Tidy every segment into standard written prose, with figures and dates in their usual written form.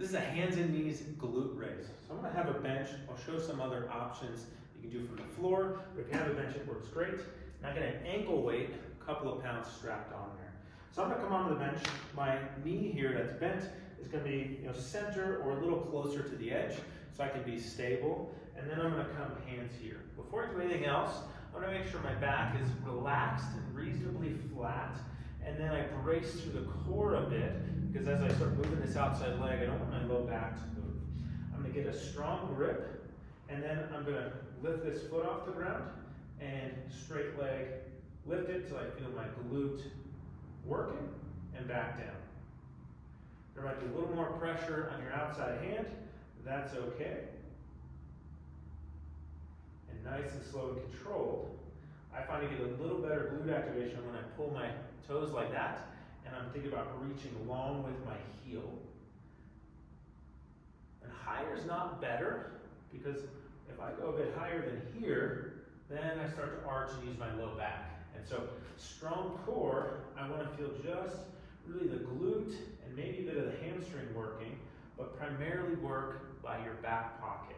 This is a hands and knees glute raise. So I'm gonna have a bench. I'll show some other options you can do from the floor, but if you have a bench, it works great. And I got an ankle weight, a couple of pounds strapped on there. So I'm gonna come onto the bench. My knee here that's bent is gonna be center or a little closer to the edge, so I can be stable. And then I'm gonna come hands here. Before I do anything else, I wanna make sure my back is relaxed and reasonably flat. And then I brace through the core a bit, because as I start moving this outside leg, I don't want my low back to move. I'm gonna get a strong grip, and then I'm gonna lift this foot off the ground, and straight leg, lift it till I feel my glute working, and back down. There might be a little more pressure on your outside hand, that's okay. And nice and slow and controlled. I find I get a little better glute activation when I pull my toes like that, and I'm thinking about reaching along with my heel. And higher is not better, because if I go a bit higher than here, then I start to arch and use my low back. And so strong core, I want to feel just really the glute and maybe a bit of the hamstring working, but primarily work by your back pocket.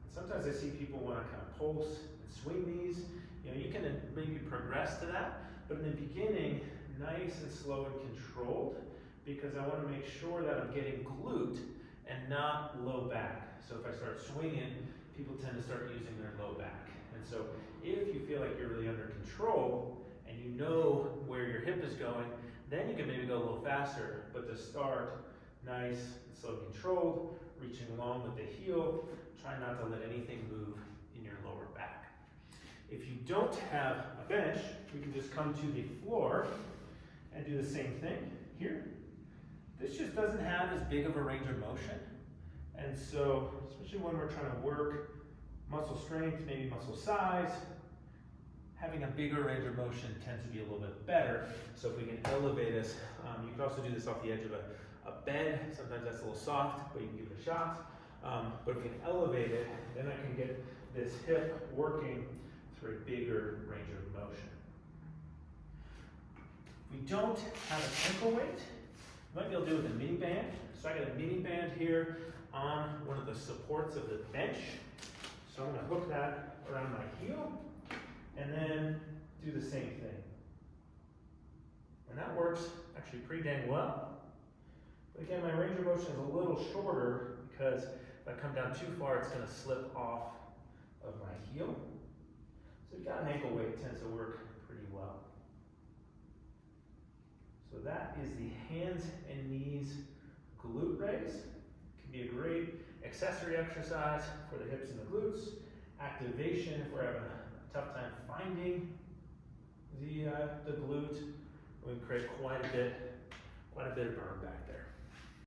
And sometimes I see people want to kind of pulse and swing these. You can maybe progress to that, but in the beginning, nice and slow and controlled, because I want to make sure that I'm getting glute and not low back. So if I start swinging, people tend to start using their low back. And so if you feel like you're really under control and you know where your hip is going, then you can maybe go a little faster. But to start, nice and slow and controlled, reaching along with the heel, try not to let anything move in your lower back. If you don't have a bench, we can just come to the floor and do the same thing here. This just doesn't have as big of a range of motion. And so, especially when we're trying to work muscle strength, maybe muscle size, having a bigger range of motion tends to be a little bit better. So if we can elevate us, you can also do this off the edge of a bed. Sometimes that's a little soft, but you can give it a shot. But if we can elevate it, then I can get this hip working through a bigger range of motion. If we don't have an ankle weight, you might be able to do it with a mini band. So I got a mini band here on one of the supports of the bench. So I'm going to hook that around my heel and then do the same thing. And that works actually pretty dang well. But again, my range of motion is a little shorter because if I come down too far, it's going to slip off of my heel. So if you've got an ankle weight, it tends to work pretty well. So that is the hands and knees glute raise. It can be a great accessory exercise for the hips and the glutes. Activation if we're having a tough time finding the glute. We can create quite a bit of burn back there.